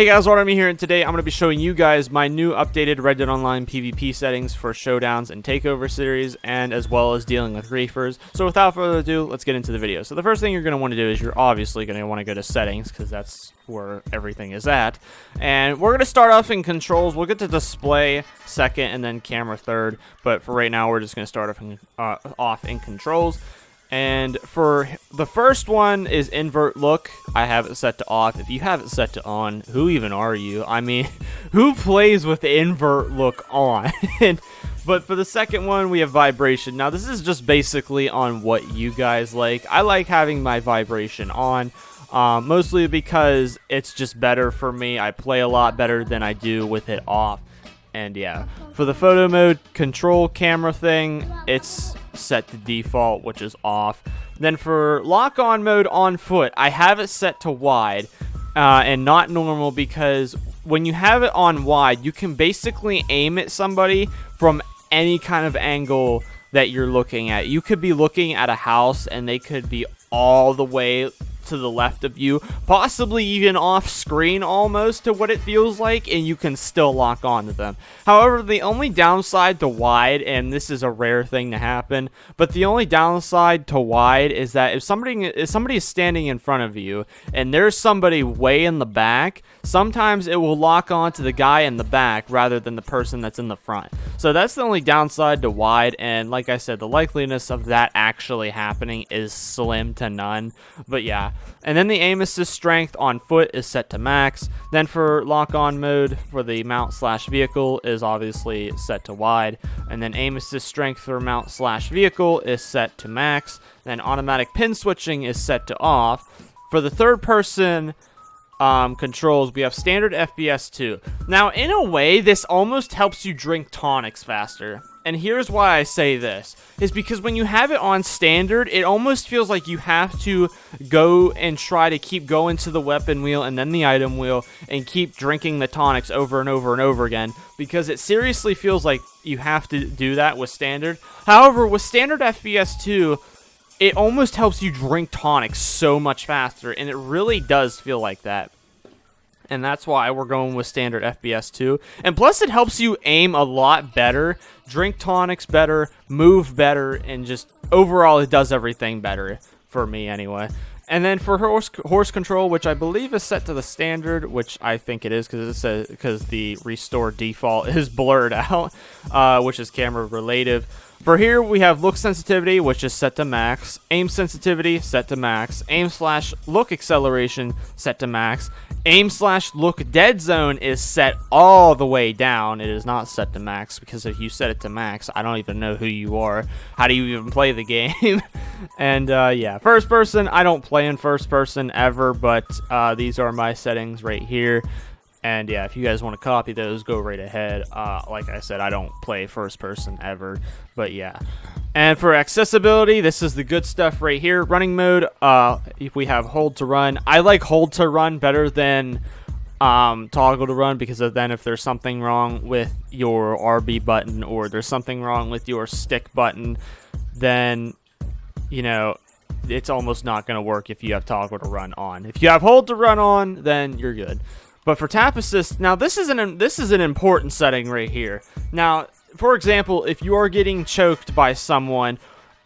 Hey guys, LOADOUT here, and today I'm going to be showing you guys my new updated Red Dead Online PvP settings for showdowns and takeover series, and as well as dealing with griefers. So without further ado, let's get into the video. So the first thing you're going to want to do is you're obviously going to want to go to settings, because that's where everything is at. And we're going to start off in controls. We'll get to display second and then camera third, but for right now we're just going to start off in controls. And for the first one is invert look. I have it set to off. If you have it set to on, who even are you? I mean, who plays with the invert look on? But for the second one, we have vibration. Now, this is just basically on what you guys like. I like having my vibration on, mostly because it's just better for me. I play a lot better than I do with it off. And yeah, for the photo mode control camera thing, it's set to default, which is off. Then for lock on mode on foot, I have it set to wide and not normal, because when you have it on wide, you can basically aim at somebody from any kind of angle that you're looking at. You could be looking at a house and they could be all the way to the left of you, possibly even off screen almost to what it feels like, and you can still lock on to them. However, the only downside to wide, and this is a rare thing to happen, but the only downside to wide is that if somebody is standing in front of you and there's somebody way in the back, sometimes it will lock on to the guy in the back rather than the person that's in the front. So that's the only downside to wide, and like I said, the likeliness of that actually happening is slim to none. But yeah. And then the aim assist strength on foot is set to max. Then for lock on mode for the mount slash vehicle is obviously set to wide. And then aim assist strength for mount slash vehicle is set to max. Then automatic pin switching is set to off. For the third person controls, we have standard FPS 2. Now, in a way, this almost helps you drink tonics faster. And here's why I say this, is because when you have it on standard, it almost feels like you have to go and try to keep going to the weapon wheel and then the item wheel and keep drinking the tonics over and over and over again, because it seriously feels like you have to do that with standard. However, with standard FPS 2, it almost helps you drink tonics so much faster, and it really does feel like that. And that's why we're going with standard FPS 2. And plus, it helps you aim a lot better, drink tonics better, move better, and just overall, it does everything better for me anyway. And then for horse control, which I believe is set to the standard, which I think it is, because the restore default is blurred out, which is camera relative. For here, we have look sensitivity, which is set to max, aim sensitivity set to max, aim slash look acceleration set to max, aim slash look dead zone is set all the way down. It is not set to max, because if you set it to max, I don't even know who you are. How do you even play the game? And yeah, first person, I don't play in first person ever, but these are my settings right here. And yeah, if you guys want to copy those, go right ahead. Like I said, I don't play first person ever, but yeah. And for accessibility, this is the good stuff right here. Running mode, if we have hold to run. I like hold to run better than toggle to run, because then if there's something wrong with your RB button or there's something wrong with your stick button, then, you know, it's almost not going to work if you have toggle to run on. If you have hold to run on, then you're good. But for tap assist, now this is an important setting right here. Now, for example, if you are getting choked by someone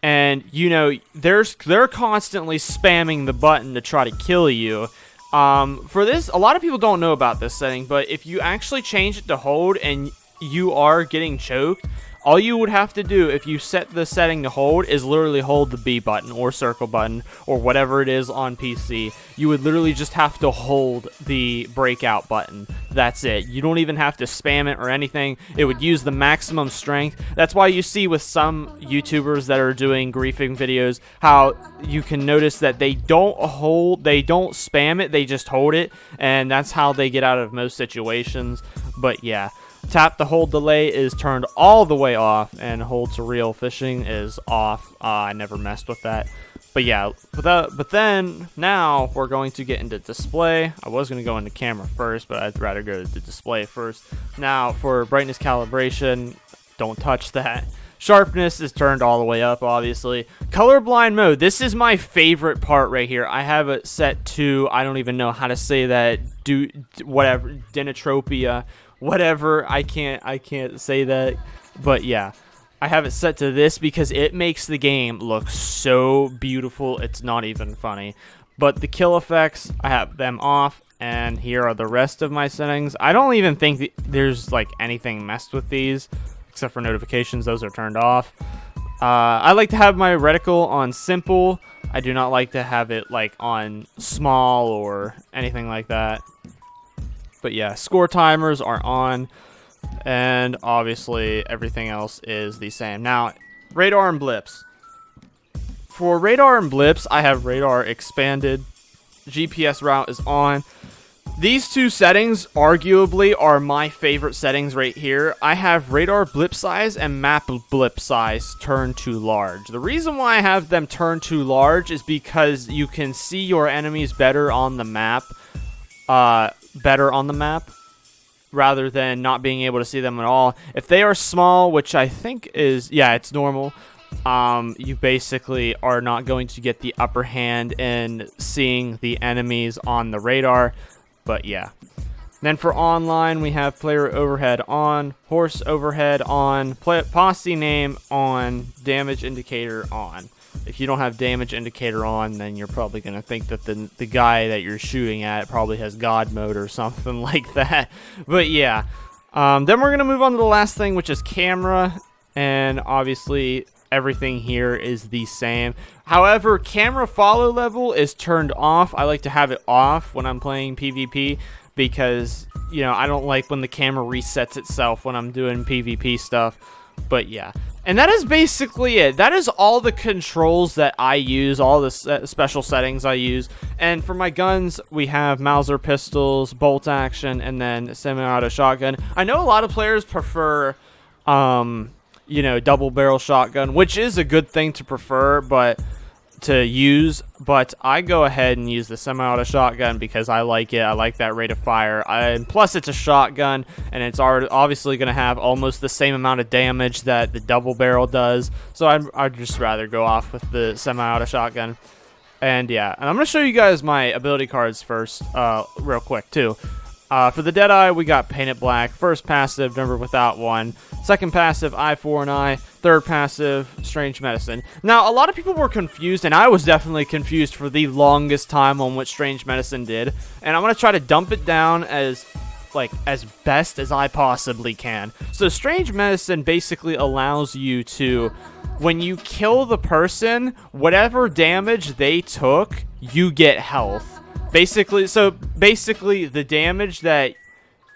and, you know, they're constantly spamming the button to try to kill you, for this, a lot of people don't know about this setting, but if you actually change it to hold and you are getting choked, all you would have to do if you set the setting to hold is literally hold the B button or circle button or whatever it is on PC. You would literally just have to hold the breakout button. That's it. You don't even have to spam it or anything. It would use the maximum strength. That's why you see with some YouTubers that are doing griefing videos how you can notice that they don't spam it, they just hold it, and that's how they get out of most situations. But yeah. Tap to hold delay is turned all the way off, and hold to reel fishing is off. I never messed with that. But yeah, but then now we're going to get into display. I was going to go into camera first, but I'd rather go to the display first. Now for brightness calibration, don't touch that. Sharpness is turned all the way up, obviously. Colorblind mode. This is my favorite part right here. I have it set to, I don't even know how to say that, whatever, Denatropia, whatever. I can't say that, but yeah. I have it set to this because it makes the game look so beautiful, it's not even funny. But the kill effects, I have them off, and here are the rest of my settings. I don't even think there's like anything messed with these, except for notifications. Those are turned off. I like to have my reticle on simple. I do not like to have it like on small or anything like that. But yeah, score timers are on, and obviously everything else is the same. Now, radar and blips. For radar and blips, I have radar expanded. GPS route is on. These two settings arguably are my favorite settings right here. I have radar blip size and map blip size turned to large. The reason why I have them turned to large is because you can see your enemies better on the map. Rather than not being able to see them at all. If they are small, which I think is, yeah, it's normal, you basically are not going to get the upper hand in seeing the enemies on the radar. But yeah. Then for online, we have player overhead on, horse overhead on, posse name on, damage indicator on. If you don't have damage indicator on, then you're probably going to think that the guy that you're shooting at probably has God mode or something like that. But yeah. Then we're going to move on to the last thing, which is camera. And obviously, everything here is the same. However, camera follow level is turned off. I like to have it off when I'm playing PvP because, you know, I don't like when the camera resets itself when I'm doing PvP stuff. But yeah. And that is basically it. That is all the controls that I use, all the special settings I use. And for my guns, we have Mauser pistols, bolt action, and then semi-auto shotgun. I know a lot of players prefer, you know, double barrel shotgun, which is a good thing to prefer, but I go ahead and use the semi-auto shotgun because I like it. I like that rate of fire. And plus, it's a shotgun, and it's obviously going to have almost the same amount of damage that the double barrel does. So I'd just rather go off with the semi-auto shotgun. And yeah, and I'm going to show you guys my ability cards first, real quick too. For the Deadeye, we got Painted Black. First passive, Never Without One. Second passive, Eye for an Eye. Third passive, Strange Medicine. Now, a lot of people were confused, and I was definitely confused for the longest time on what Strange Medicine did. And I'm going to try to dump it down as best as I possibly can. So Strange Medicine basically allows you to, when you kill the person, whatever damage they took, you get health. Basically, the damage that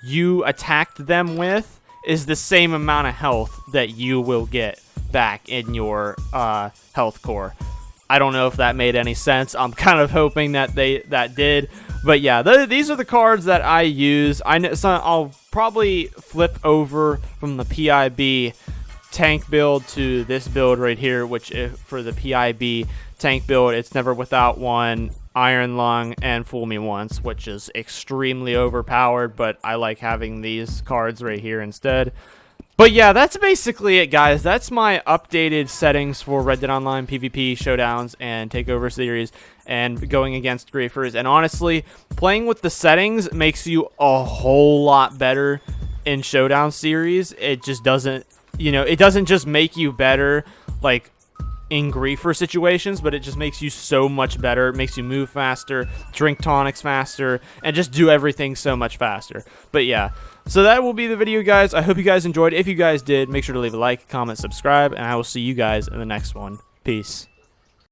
you attacked them with is the same amount of health that you will get back in your health core. I don't know if that made any sense. I'm kind of hoping that that did. But yeah, these are the cards that I use. I'll probably flip over from the PIB tank build to this build right here, which for the PIB tank build, it's Never Without One, Iron Lung, and Fool Me Once, which is extremely overpowered, but I like having these cards right here instead. But yeah, that's basically it, guys. That's my updated settings for Red Dead Online PvP showdowns and takeover series and going against griefers. And honestly, playing with the settings makes you a whole lot better in showdown series. It just doesn't, you know, it doesn't just make you better like in griefer situations, but it just makes you so much better. It makes you move faster, drink tonics faster, and just do everything so much faster. But yeah, so that will be the video, guys. I hope you guys enjoyed. If you guys did, make sure to leave a like, comment, subscribe, and I will see you guys in the next one. Peace.